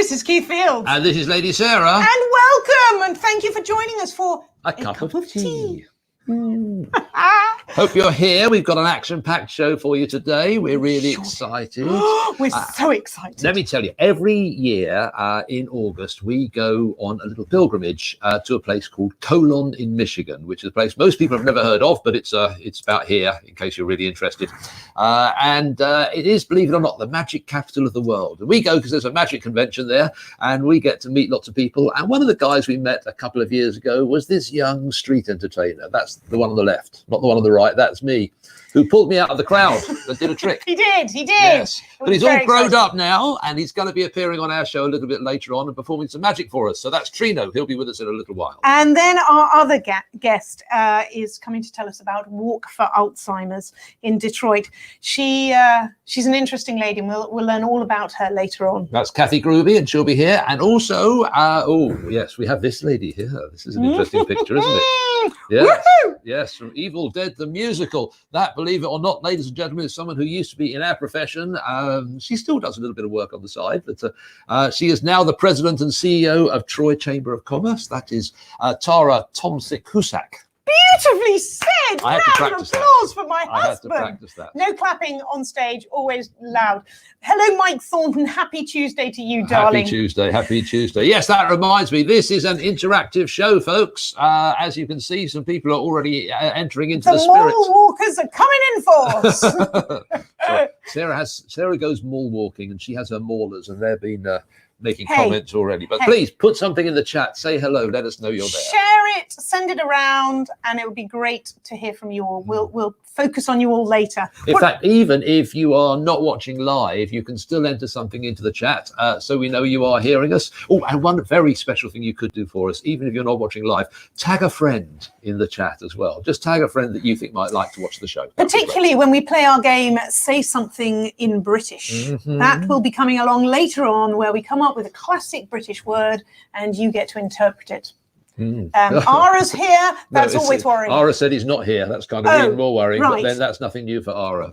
This is Keith Fields. And this is Lady Sarah. And welcome, and thank you for joining us for a cup of tea. Hope you're here. We've got an action-packed show for you today. We're really excited. We're so excited. Let me tell you, every year in August, we go on a little pilgrimage to a place called Colon in Michigan, which is a place most people have never heard of, but it's about here, in case you're really interested. And it is, believe it or not, the magic capital of the world. And we go because there's a magic convention there, and we get to meet lots of people. And one of the guys we met a couple of years ago was this young street entertainer. That's the one on the left, not the one on the right. That's me, who pulled me out of the crowd and did a trick. He did. Yes. But he's all grown up now, and he's going to be appearing on our show a little bit later on and performing some magic for us. So that's Trino. He'll be with us in a little while. And then our other guest is coming to tell us about Walk for Alzheimer's in Detroit. She's an interesting lady, and we'll learn all about her later on. That's Cathy Grube, and she'll be here. And also, yes, we have this lady here. This is an interesting picture, isn't it? Yes. Yes, from Evil Dead the musical. That, believe it or not, ladies and gentlemen, is someone who used to be in our profession. She still does a little bit of work on the side, but she is now the president and CEO of Troy Chamber of Commerce. That is Tara Tomcsik-Husak. Beautifully said. I had to practice applause for my husband. I had to practice that. No clapping on stage, always loud. Hello, Mike Thornton. Happy Tuesday to you, darling. Happy Tuesday. Yes, that reminds me. This is an interactive show, folks. As you can see, some people are already entering into the spirit. The mall walkers are coming in force. So Sarah goes mall walking, and she has her maulers, and they've been making comments already. But please put something in the chat. Say hello. Let us know you're there. Share it. Send it around, and it would be great to hear from you all. We'll focus on you all later. In fact, even if you are not watching live, you can still enter something into the chat so we know you are hearing us. Oh, and one very special thing you could do for us, even if you're not watching live, tag a friend in the chat as well. Just tag a friend that you think might like to watch the show. Particularly when we play our game, Say Something in British. That will be coming along later on, where we come up with a classic British word and you get to interpret it. Ara's here. That's always worrying. Ara said he's not here. That's kind of even more worrying. Right. But then that's nothing new for Ara.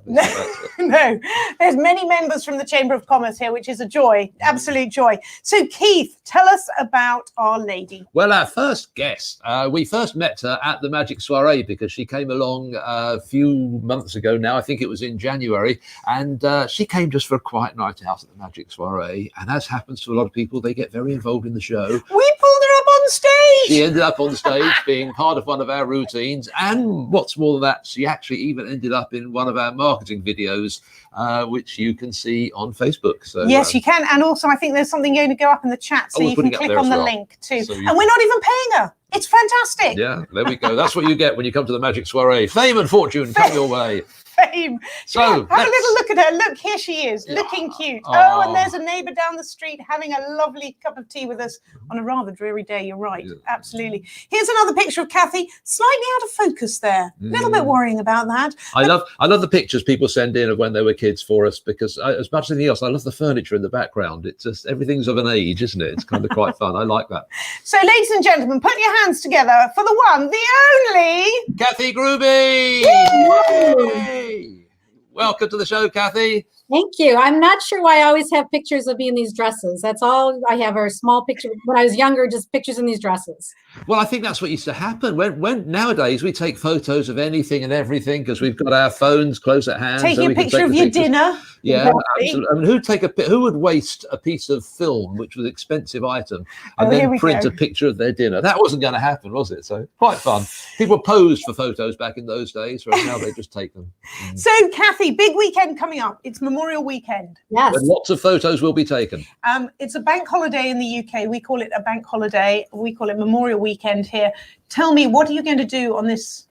No, there's many members from the Chamber of Commerce here, which is a joy, absolute joy. So Keith, tell us about our lady. Well, our first guest, we first met her at the Magic Soiree because she came along a few months ago now. I think it was in January. And she came just for a quiet night out at the Magic Soiree. And as happens to a lot of people, they get very involved in the show. We pulled her up on stage. She ended up on stage being part of one of our routines. And what's more than that, she actually even ended up in one of our marketing videos, which you can see on Facebook. So yes, you can. And also, I think there's something going to go up in the chat, so you can click on the link too. So and we're not even paying her. It's fantastic. Yeah, there we go. That's what you get when you come to the Magic Soiree. Fame and fortune come your way. Fame. So have a little look at her. Look, here she is, looking cute. Oh, and there's a neighbour down the street having a lovely cup of tea with us on a rather dreary day. You're right. Yeah. Absolutely. Here's another picture of Cathy, slightly out of focus there. A little bit worrying about that. I love the pictures people send in of when they were kids for us, because as much as anything else, I love the furniture in the background. It's just, everything's of an age, isn't it? It's kind of quite fun. I like that. So, ladies and gentlemen, put your hands together for the one, the only Cathy Grube. Welcome to the show, Cathy. Thank you. I'm not sure why I always have pictures of me in these dresses. That's all I have are small pictures. When I was younger, just pictures in these dresses. Well, I think that's what used to happen. When nowadays we take photos of anything and everything because we've got our phones close at hand. Taking a picture of your dinner. Yeah, absolutely. I mean, who would waste a piece of film, which was an expensive item, and then print a picture of their dinner? That wasn't going to happen, was it? So quite fun. People posed for photos back in those days, whereas now they just take them. So, Cathy, big weekend coming up. It's Memorial Weekend. Yes. And lots of photos will be taken. It's a bank holiday in the UK. We call it a bank holiday. We call it Memorial Weekend here. Tell me, what are you going to do on this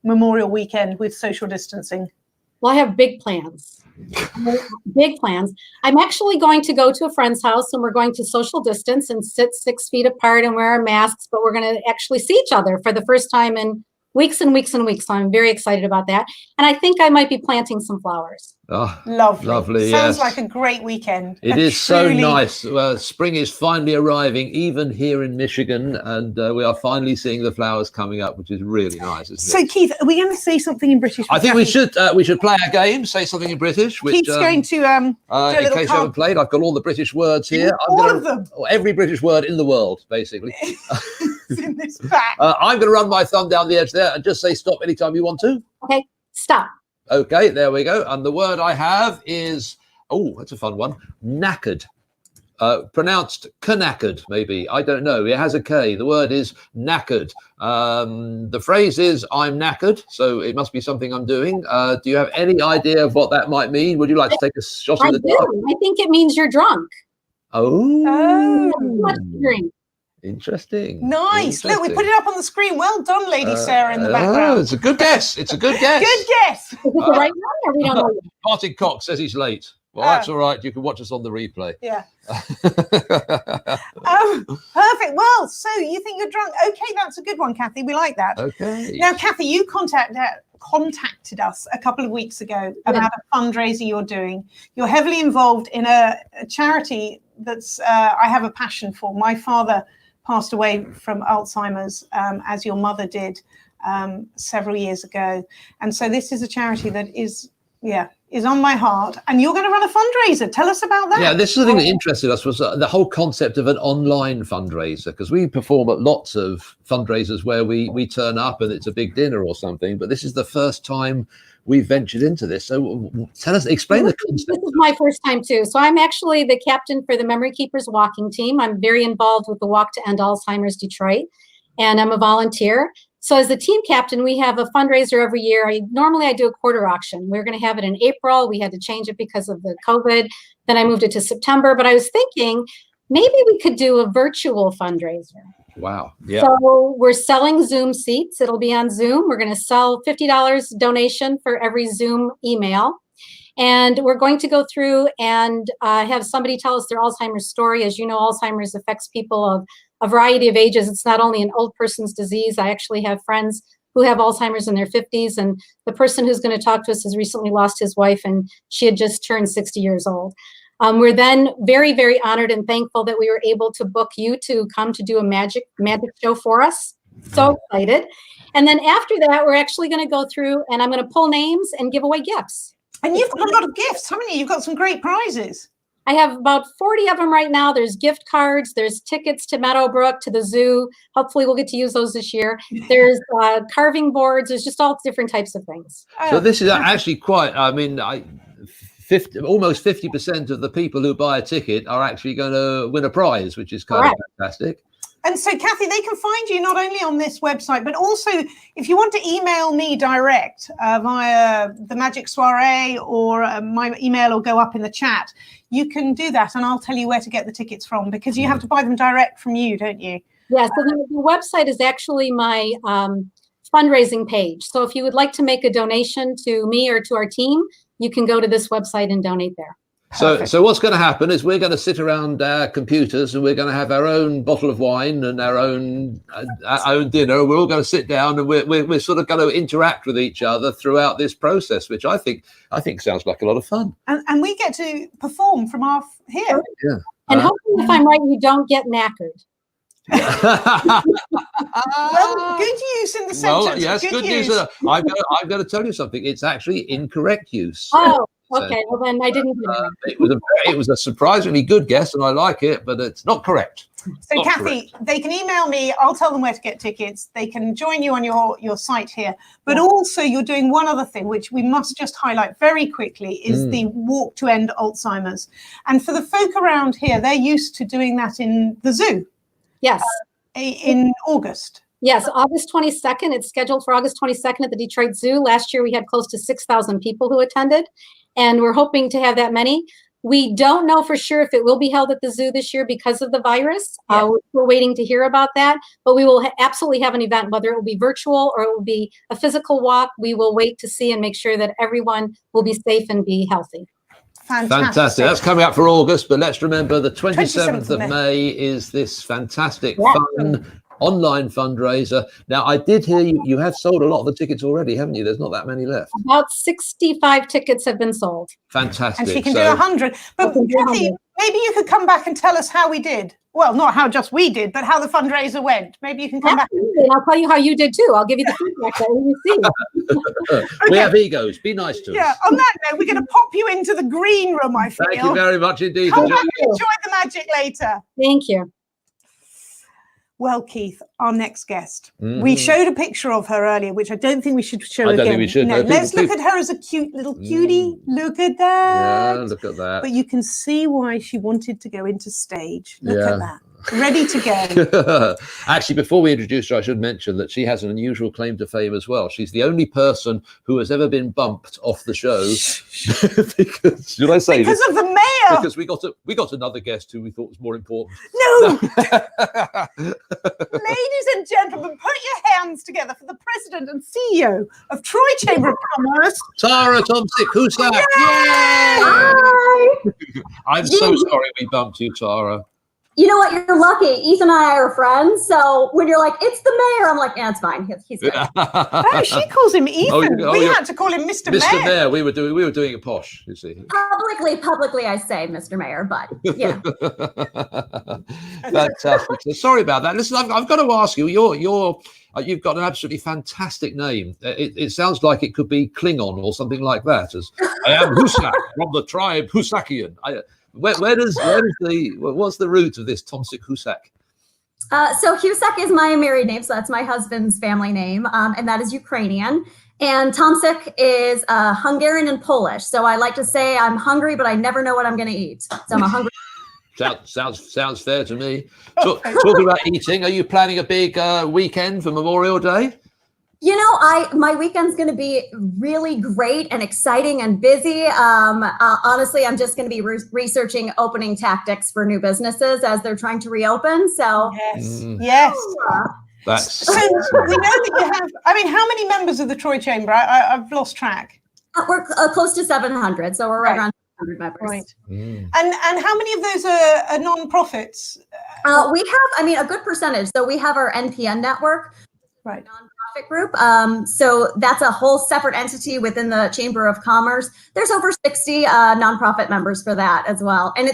Memorial Weekend with social distancing? Well, I have big plans. Big plans. I'm actually going to go to a friend's house, and we're going to social distance and sit 6 feet apart and wear our masks, but we're going to actually see each other for the first time in weeks and weeks and weeks. So I'm very excited about that. And I think I might be planting some flowers. Oh, Lovely. Lovely. Sounds Yes. like a great weekend. It is so nice. Spring is finally arriving, even here in Michigan, and we are finally seeing the flowers coming up, which is really nice. So, Isn't it? Keith, are we going to say something in British? I think we Kathy? should play our game, say something in British. Which, Keith's going to do a in little case you haven't played, I've got all the British words here. of them. Every British word in the world, basically. It's in this bag. I'm going to run my thumb down the edge there and just say stop anytime you want to. Okay, stop. Okay, there we go. And the word I have is, oh, that's a fun one, knackered. Pronounced knackered, maybe. I don't know. It has a K. The word is knackered. The phrase is, I'm knackered, so it must be something I'm doing. Do you have any idea of what that might mean? Would you like to take a shot in the dark? I think it means you're drunk. Oh. Too much to drink. Interesting. Nice. Look, we put it up on the screen. Well done, Lady Sarah, in the background. It's a good guess. It's a good guess. Good guess. Is it the right one or we don't know yet? Martin Cox says he's late. Well, that's all right. You can watch us on the replay. Yeah. Perfect. Well, so you think you're drunk? Okay, that's a good one, Cathy. We like that. Okay. Now, Cathy, you contacted us a couple of weeks ago about a fundraiser you're doing. You're heavily involved in a charity that's I have a passion for. My father passed away from Alzheimer's, as your mother did several years ago. And so this is a charity that is on my heart. And you're going to run a fundraiser. Tell us about that. Yeah, this is the thing that interested us was the whole concept of an online fundraiser, because we perform at lots of fundraisers where we turn up and it's a big dinner or something. But this is the first time we've ventured into this. So explain the concept. This is my first time too. So I'm actually the captain for the Memory Keepers walking team. I'm very involved with the Walk to End Alzheimer's Detroit, and I'm a volunteer. So as the team captain, we have a fundraiser every year. Normally I do a quarter auction. We're going to have it in April. We had to change it because of the COVID. Then I moved it to September. But I was thinking maybe we could do a virtual fundraiser. Wow. Yeah. So we're selling Zoom seats. It'll be on Zoom. We're going to sell $50 donation for every Zoom email. And we're going to go through and have somebody tell us their Alzheimer's story. As you know, Alzheimer's affects people of a variety of ages. It's not only an old person's disease. I actually have friends who have Alzheimer's in their 50s. And the person who's going to talk to us has recently lost his wife, and she had just turned 60 years old. We're then very, very honored and thankful that we were able to book you to come to do a magic show for us. So excited. And then after that, we're actually going to go through and I'm going to pull names and give away gifts. And you've got a lot of gifts, haven't you? You've got some great prizes. I have about 40 of them right now. There's gift cards. There's tickets to Meadowbrook, to the zoo. Hopefully we'll get to use those this year. There's carving boards. There's just all different types of things. So this is actually quite, I mean, almost 50% of the people who buy a ticket are actually going to win a prize, which is kind of fantastic. And so, Cathy, they can find you not only on this website, but also if you want to email me direct via the Magic Soiree, or my email will go up in the chat, you can do that and I'll tell you where to get the tickets from, because you have to buy them direct from you, don't you? Yeah, so the website is actually my fundraising page. So if you would like to make a donation to me or to our team, you can go to this website and donate there. So what's going to happen is we're going to sit around our computers and we're going to have our own bottle of wine and our own dinner. We're all going to sit down and we're sort of going to interact with each other throughout this process, which I think sounds like a lot of fun. And we get to perform from here. Yeah. And hopefully, if I'm right, you don't get knackered. Well, good use in the sentence. Well, yes, good use. I've got to tell you something. It's actually incorrect use. Oh. Okay, well then I didn't get it. It was a surprisingly good guess, and I like it, but it's not correct. So, Cathy, they can email me. I'll tell them where to get tickets. They can join you on your site here. But also, you're doing one other thing, which we must just highlight very quickly, is the Walk to End Alzheimer's. And for the folk around here, they're used to doing that in the zoo. Yes. In August. Yes, August 22nd. It's scheduled for August 22nd at the Detroit Zoo. Last year, we had close to 6,000 people who attended. And we're hoping to have that many. We don't know for sure if it will be held at the zoo this year because of the virus. Yeah. We're waiting to hear about that. But we will absolutely have an event, whether it will be virtual or it will be a physical walk. We will wait to see and make sure that everyone will be safe and be healthy. Fantastic. That's coming up for August. But let's remember the 27th of May is this fantastic, fun, online fundraiser. Now, I did hear you have sold a lot of the tickets already, haven't you? There's not that many left. About 65 tickets have been sold. Fantastic. And she can do 100. But Cathy, maybe you could come back and tell us how we did. Well, not how just we did, but how the fundraiser went. Maybe you can come back. And I'll tell you how you did too. I'll give you the feedback that we received. We have egos. Be nice to us. Yeah, on that note, we're going to pop you into the green room, I feel. Thank you very much indeed. Come back and enjoy the magic later. Thank you. Well, Keith, our next guest. We showed a picture of her earlier, which I don't think we should show again. I don't think we should. No, let's look at her as a cute little cutie. Look at that. Yeah, look at that. But you can see why she wanted to go into stage. Look at that. Ready to go. Actually, before we introduce her, I should mention that she has an unusual claim to fame as well. She's the only person who has ever been bumped off the show. Because, should I say because this? of the mayor. Because we got another guest who we thought was more important. No. Ladies and gentlemen, put your hands together for the president and CEO of Troy Chamber of Commerce, Tara Tomcsik-Husak. Yay! Hi. I'm so sorry we bumped you, Tara. You know what? You're lucky. Ethan and I are friends. So when you're like, it's the mayor, I'm like, yeah, it's fine. He's good. Oh, she calls him Ethan. We had to call him Mr. Mayor. Mr. Mayor. We were doing it posh, you see. Publicly, I say Mr. Mayor, but yeah. Fantastic. So sorry about that. Listen, I've got to ask you. You've got an absolutely fantastic name. It sounds like it could be Klingon or something like that. As I am Husak from the tribe Husakian. What's the root of this Tomcsik-Husak? So Husak is my married name, so that's my husband's family name, and that is Ukrainian. And Tomcsik is Hungarian and Polish. So I like to say I'm hungry, but I never know what I'm going to eat. So I'm a hungry. Sounds fair to me. Talking about eating, are you planning a big weekend for Memorial Day? You know, my weekend's going to be really great and exciting and busy. Honestly, I'm just going to be researching opening tactics for new businesses as they're trying to reopen. So yes. So we know that you have. I mean, how many members of the Troy Chamber? I've lost track. We're close to 700, so we're right around 700 members. Right. And how many of those are non-profits? We have, a good percentage. So we have our NPN network. Right. Nonprofit group. So that's a whole separate entity within the Chamber of Commerce. There's over 60 nonprofit members for that as well. And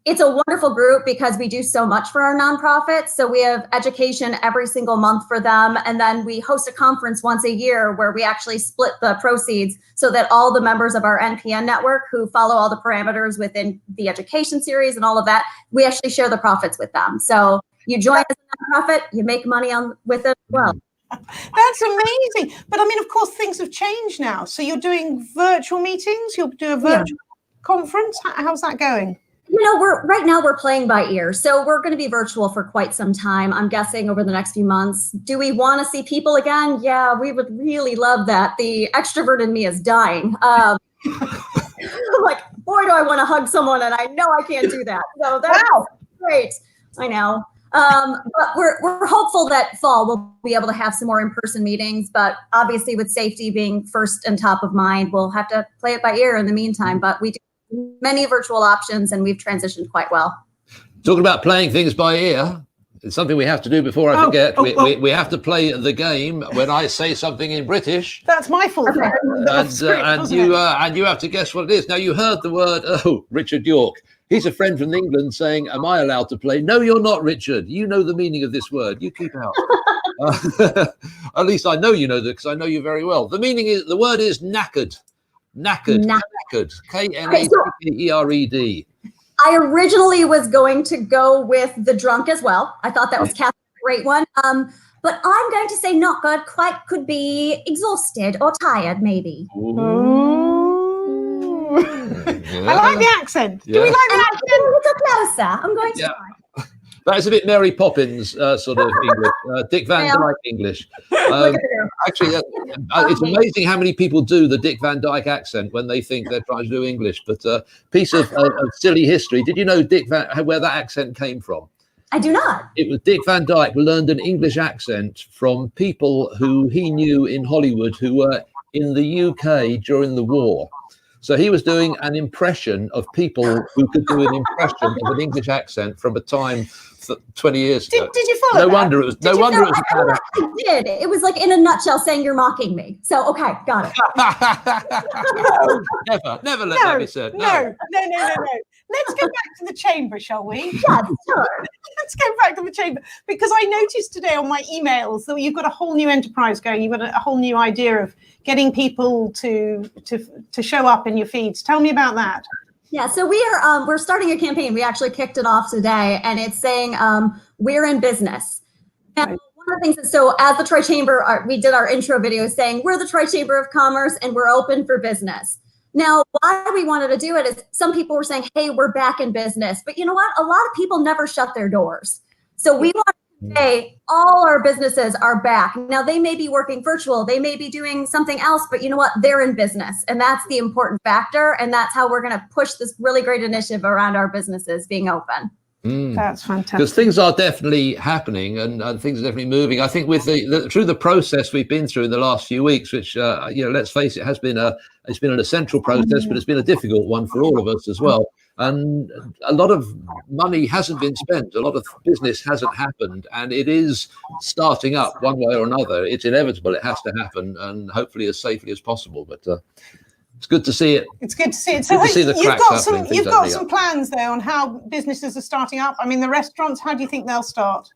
it's a wonderful group because we do so much for our nonprofits. So we have education every single month for them. And then we host a conference once a year where we actually split the proceeds so that all the members of our NPN network who follow all the parameters within the education series and all of that, we actually share the profits with them. So you join as a nonprofit, you make money with it as well. That's amazing. But I mean, of course, things have changed now. So you're doing virtual meetings, you'll do a virtual conference. How's that going? You know, right now we're playing by ear. So we're going to be virtual for quite some time. I'm guessing over the next few months. Do we want to see people again? Yeah, we would really love that. The extrovert in me is dying. I'm like, boy, do I want to hug someone, and I know I can't do that. So that's great. I know. But we're hopeful that fall we'll be able to have some more in-person meetings, but obviously with safety being first and top of mind, we'll have to play it by ear in the meantime, but we do many virtual options and we've transitioned quite well. Talking about playing things by ear, it's something we have to do before I forget. We have to play the game when I say something in British. That's my fault. And you have to guess what it is. Now you heard the word, Richard York. He's a friend from England saying, am I allowed to play? No, you're not, Richard. You know the meaning of this word. You keep out. At least I know you know that because I know you very well. The word is knackered. Knackered. Knackered. I originally was going to go with the drunk as well. I thought that was Cathy's great one. But I'm going to say not good. Quite could be exhausted or tired, maybe. I like the accent. Do we like the accent? A little closer. I'm going to try. That is a bit Mary Poppins sort of English, Dick Van Dyke English. Actually, it's amazing how many people do the Dick Van Dyke accent when they think they're trying to do English. But piece of silly history. Did you know where that accent came from? I do not. It was Dick Van Dyke learned an English accent from people who he knew in Hollywood who were in the UK during the war. So he was doing an impression of people who could do an impression of an English accent from a time 20 years ago. Did you follow? No wonder it was. No wonder it was. I did. It was like in a nutshell saying you're mocking me. So okay, got it. Never let that be said. No. Let's go back to the chamber, shall we? Yes, sure. Let's go back to the chamber, because I noticed today on my emails that you've got a whole new enterprise going. You've got a whole new idea of getting people to show up in your feeds. Tell me about that. Yeah, so we're starting a campaign. We actually kicked it off today, and it's saying we're in business. Now, one of the things is, so as the Tri-Chamber, we did our intro video saying we're the Tri-Chamber of Commerce and we're open for business. Now, why we wanted to do it is some people were saying, hey, we're back in business. But you know what? A lot of people never shut their doors. So we want to say all our businesses are back. Now, they may be working virtual. They may be doing something else. But you know what? They're in business. And that's the important factor. And that's how we're going to push this really great initiative around our businesces being open. That's fantastic. Because things are definitely happening and things are definitely moving. I think with through the process we've been through in the last few weeks, which let's face it, it's been an essential process, but it's been a difficult one for all of us as well. And a lot of money hasn't been spent. A lot of business hasn't happened, and it is starting up one way or another. It's inevitable. It has to happen, and hopefully as safely as possible. But it's good to see it. It's good to see it. So you've got some plans though on how businesses are starting up. I mean, the restaurants, how do you think they'll start?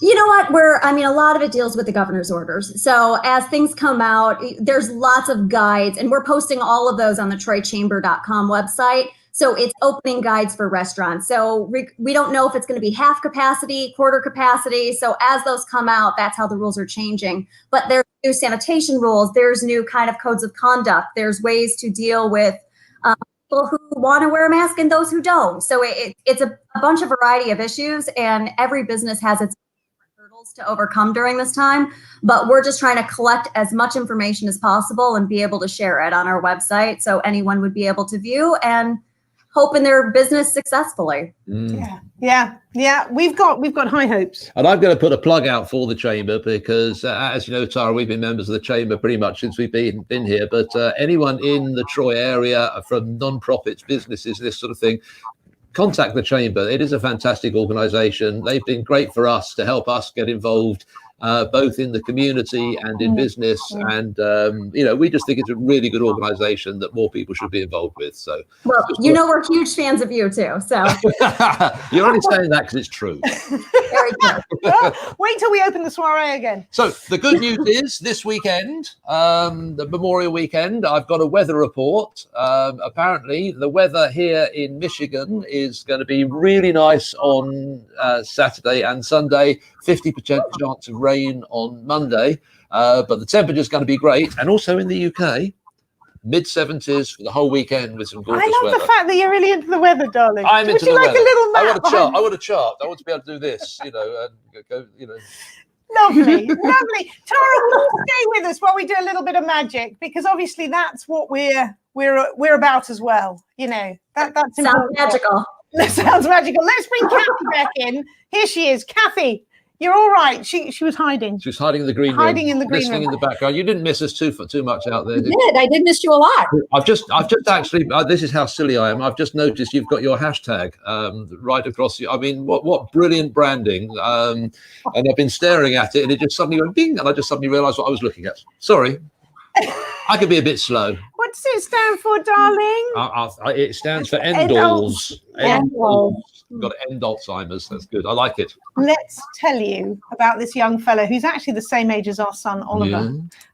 You know what? A lot of it deals with the governor's orders. So as things come out, there's lots of guides, and we're posting all of those on the TroyChamber.com website. So it's opening guides for restaurants. So we don't know if it's going to be half capacity, quarter capacity. So as those come out, that's how the rules are changing. But there's new sanitation rules. There's new kind of codes of conduct. There's ways to deal with people who want to wear a mask and those who don't. So it's a bunch of variety of issues, and every business has its hurdles to overcome during this time. But we're just trying to collect as much information as possible and be able to share it on our website so anyone would be able to view and hope in their business successfily. Yeah. We've got high hopes. And I'm going to put a plug out for the chamber because, as you know, Tara, we've been members of the chamber pretty much since we've been here. But anyone in the Troy area, from non-profits, businesses, this sort of thing, contact the chamber. It is a fantastic organisation. They've been great for us to help us get involved, both in the community and in business. And, we just think it's a really good organisation that more people should be involved with. So, well, we're huge fans of you too. So you're only saying that because it's true. Very true. Wait till we open the soiree again. So the good news is this weekend, the Memorial Weekend, I've got a weather report. Apparently the weather here in Michigan is going to be really nice on Saturday and Sunday, 50% chance of rain on Monday, but the temperature is going to be great. And also in the UK, mid-70s for the whole weekend with some gorgeous weather. I love the fact that you're really into the weather, darling. I'm into the weather. Would you like a little map? I want a chart. I want to be able to do this, and go. Lovely. Tara, will you stay with us while we do a little bit of magic, because obviously that's what we're about as well. That's sounds magical. That sounds magical. Let's bring Cathy back in. Here she is. Cathy, you're all right. She was hiding. She was hiding in the green room. Hiding in the green listening room. in the background. You didn't miss us too much out there. I did miss you a lot. I've just actually, this is how silly I am. I've just noticed you've got your hashtag right across you. I mean, what brilliant branding. And I've been staring at it and it just suddenly went bing, and I just suddenly realized what I was looking at. Sorry. I could be a bit slow. What does it stand for, darling? It stands for Endals. We've got to end Alzheimer's. That's good. I like it. Let's tell you about this young fellow who's actually the same age as our son, Oliver.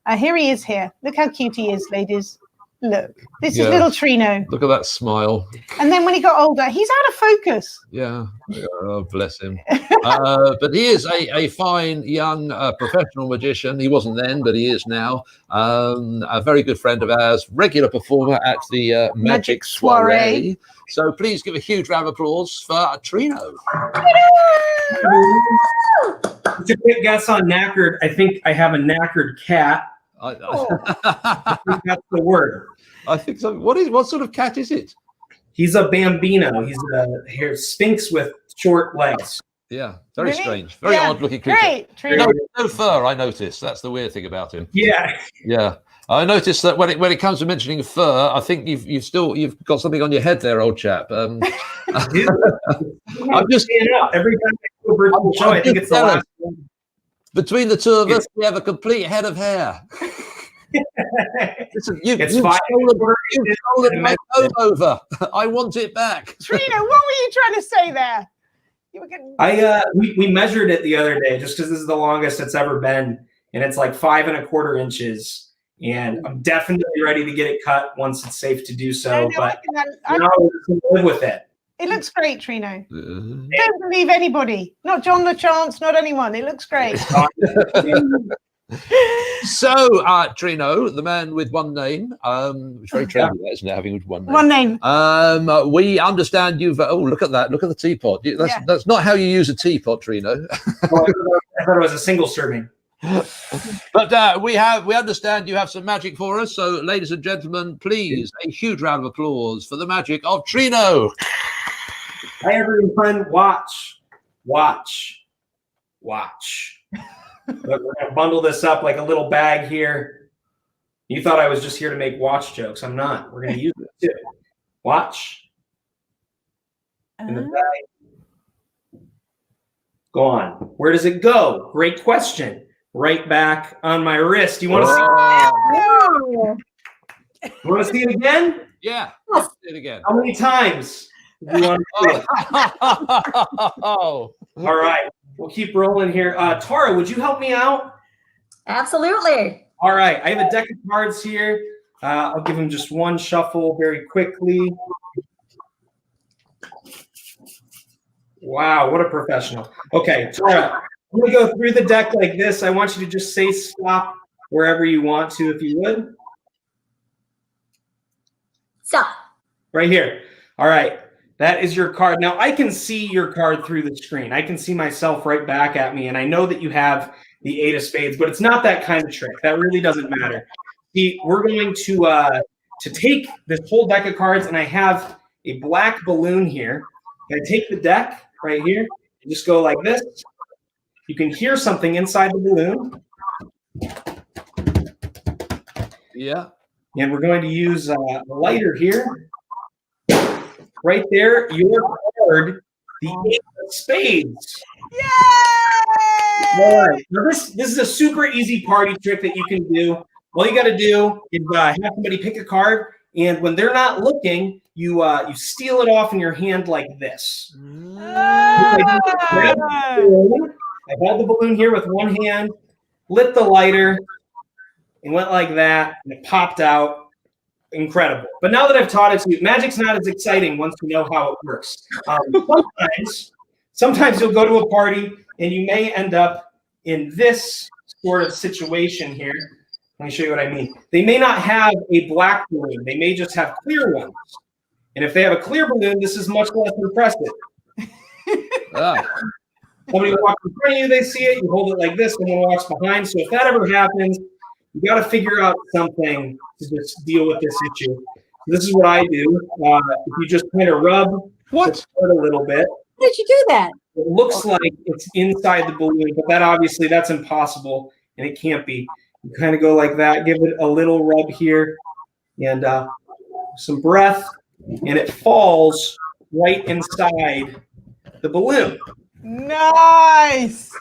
Yeah. Here he is here. Look how cute he is, ladies. Look, this is little Trino. Look at that smile. And then when he got older, he's out of focus. Yeah. Oh, bless him. But he is a fine young professional magician. He wasn't then, but he is now. A very good friend of ours, regular performer at the Magic Soiree. So please give a huge round of applause for Trino. It's a quick guess on knackered. I think I have a knackered cat. I think that's the word. I think so. What sort of cat is it? He's a Bambino. He's a Sphinx with short legs. Yeah, very strange. Very odd looking creature. Great. No fur, I noticed. That's the weird thing about him. Yeah. Yeah. I noticed that when it comes to mentioning fur, I think you've got something on your head there, old chap. I'm just every time I do a virtual show, I think it's the last one. Between the two of us, we have a complete head of hair. Listen, you've stolen my comb over. I want it back. Trino, what were you trying to say there? You were getting... we measured it the other day just because this is the longest it's ever been, and it's like 5 1/4 inches. And I'm definitely ready to get it cut once it's safe to do so. But I can live with it. It looks great, Trino. Don't believe anybody. Not John LaChance, not anyone. It looks great. So, Trino, the man with one name, it's very trendy, isn't it, having one name? One name. We understand you've, look at that, look at the teapot. That's not how you use a teapot, Trino. I thought it was a single serving. But we understand you have some magic for us. So, ladies and gentlemen, please, a huge round of applause for the magic of Trino. Hi, everyone. Watch. Look, we're gonna bundle this up like a little bag here. You thought I was just here to make watch jokes. I'm not. We're gonna use it too. Watch. In the bag. Go on. Where does it go? Great question. Right back on my wrist. You want to see? You want to see it again? Yeah. Let's see it again. How many times? You want to see it? All right. We'll keep rolling here. Tara, would you help me out? Absolutely. All right. I have a deck of cards here. I'll give them just one shuffle very quickly. Wow, what a professional. Okay, Tara, I'm going to go through the deck like this. I want you to just say stop wherever you want to, if you would. Stop. Right here. All right. That is your card. Now, I can see your card through the screen. I can see myself right back at me, and I know that you have the 8 of spades, but it's not that kind of trick. That really doesn't matter. See, we're going to take this whole deck of cards, and I have a black balloon here. I take the deck right here and just go like this. You can hear something inside the balloon. Yeah. And we're going to use a lighter here. Right there, your card, the 8 of spades. Yay! All right. Now this is a super easy party trick that you can do. All you got to do is have somebody pick a card, and when they're not looking, you steal it off in your hand like this. I held the balloon here with one hand, lit the lighter, and went like that, and it popped out. Incredible. But now that I've taught it to you, magic's not as exciting once you know how it works. Sometimes you'll go to a party and you may end up in this sort of situation here. Let me show you what I mean. They may not have a black balloon. They may just have clear ones. And if they have a clear balloon, this is much less impressive. Somebody walks in front of you, they see it, you hold it like this, someone walks behind. So if that ever happens, you got to figure out something to just deal with this issue. So this is what I do. If you just kind of rub the card a little bit. How did you do that? It looks like it's inside the balloon, but that's impossible, and it can't be. You kind of go like that, give it a little rub here, and some breath, and it falls right inside the balloon. Nice.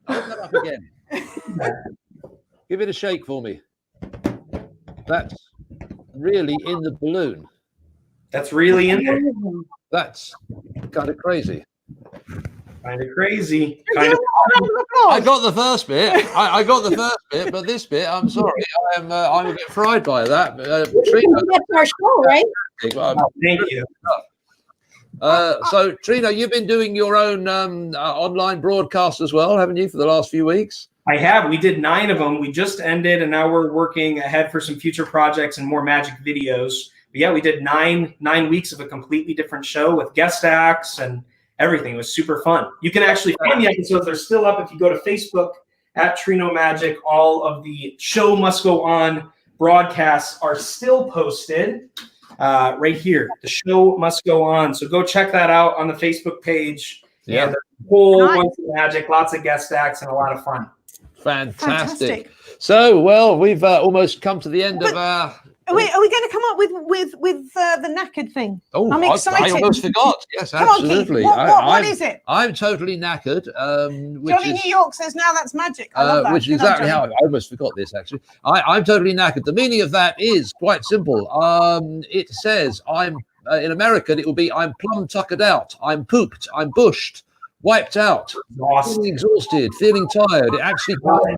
Hold that up again. Give it a shake for me. That's really in the balloon. That's really in there. That's kind of crazy. Kind of crazy. I got the first bit. I got the first bit, but this bit, I'm sorry, I'm a bit fried by that. Trino, that's our show, right? Thank you. So, Trino, you've been doing your own online broadcast as well, haven't you, for the last few weeks? I have. We did 9 of them. We just ended, and now we're working ahead for some future projects and more magic videos. But yeah, we did 9 weeks of a completely different show with guest acts and everything. It was super fun. You can actually find the episodes. They're still up if you go to Facebook at Trino Magic. All of the Show Must Go On broadcasts are still posted. Right here, the show must go on. So go check that out on the Facebook page. Yeah, and a whole bunch of magic, lots of guest acts, and a lot of fun. Fantastic. So, well, we've almost come to the end of our. Are we going to come up with the knackered thing? Oh, I'm excited. I almost forgot. Yes, Come on, Keith. absolutely. What is it? I'm totally knackered. Johnny New York says now that's magic. I love that. Which is exactly how I almost forgot this. Actually, I'm totally knackered. The meaning of that is quite simple. It says I'm in American. It will be I'm plumb tuckered out. I'm pooped. I'm bushed. Wiped out. Feeling exhausted. Feeling tired. It actually comes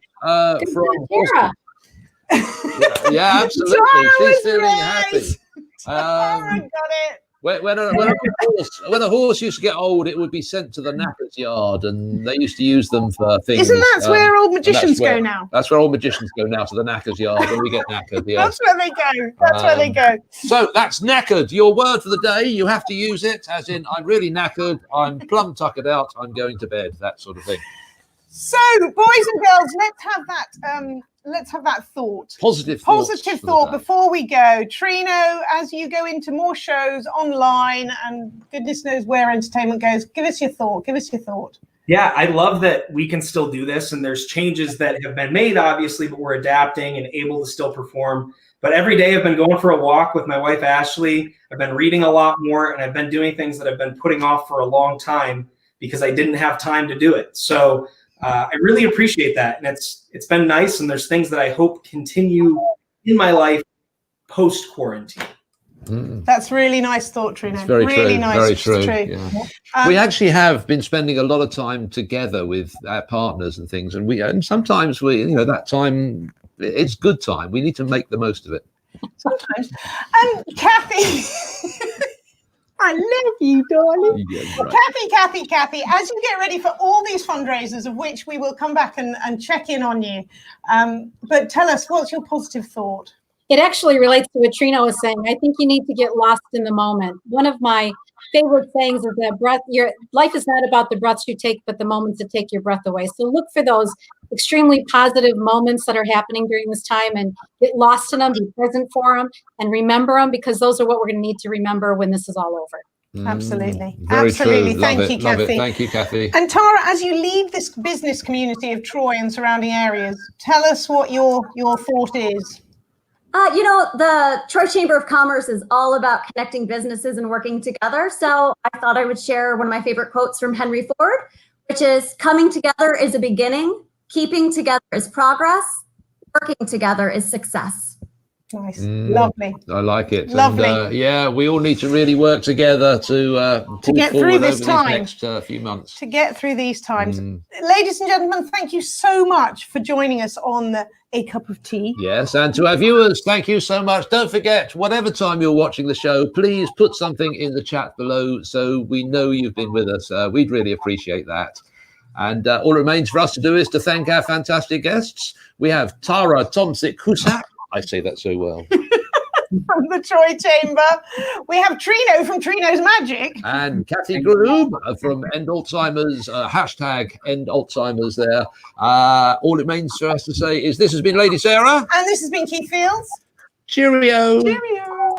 from Boston. Yeah, absolutely. She's feeling happy. Tara got it. When a horse used to get old, it would be sent to the knacker's yard, and they used to use them for things. Isn't that where old magicians go now? That's where old magicians go now, to the knacker's yard, and we get knackered. Yeah. That's where they go. That's where they go. So that's knackered. Your word for the day. You have to use it, as in I'm really knackered. I'm plumb tuckered out. I'm going to bed. That sort of thing. So, boys and girls, let's have that thought. Positive thought before we go. Trino, as you go into more shows online and goodness knows where entertainment goes, give us your thought. Yeah, I love that we can still do this, and there's changes that have been made, obviously, but we're adapting and able to still perform. But every day I've been going for a walk with my wife, Ashley. I've been reading a lot more, and I've been doing things that I've been putting off for a long time because I didn't have time to do it. So I really appreciate that, and it's been nice, and there's things that I hope continue in my life post-quarantine. That's really nice thought, Trino. It's very really true. nice. Very true. Yeah. We actually have been spending a lot of time together with our partners and things, and sometimes that time, it's good time. We need to make the most of it. Sometimes. Cathy. I love you, darling. Yeah, right. Cathy, as you get ready for all these fundraisers, of which we will come back and check in on you, but tell us, what's your positive thought? It actually relates to what Trino was saying. I think you need to get lost in the moment. One of my favorite sayings is that your life is not about the breaths you take, but the moments that take your breath away. So look for those extremely positive moments that are happening during this time and get lost in them, be present for them, and remember them, because those are what we're going to need to remember when this is all over. Absolutely. Very Absolutely. True. Thank you, Love Cathy. it. Thank you, Cathy. And Tara, as you leave this business community of Troy and surrounding areas, tell us what your thought is. The Troy Chamber of Commerce is all about connecting businesses and working together. So I thought I would share one of my favorite quotes from Henry Ford, which is, coming together is a beginning, keeping together is progress, working together is success. Nice. Lovely. I like it. Lovely. And, we all need to really work together to get through this time. These next few months. To get through these times. Ladies and gentlemen, thank you so much for joining us on A Cup of Tea. Yes, and to our viewers, thank you so much. Don't forget, whatever time you're watching the show, please put something in the chat below so we know you've been with us. We'd really appreciate that. And all it remains for us to do is to thank our fantastic guests. We have Tara Tomcsik-Husak. I say that so well. From the Troy Chamber. We have Trino from Trino's Magic. And Cathy Grube from End Alzheimer's, hashtag End Alzheimer's there. All it remains for us to say is this has been Lady Sarah. And this has been Keith Fields. Cheerio. Cheerio.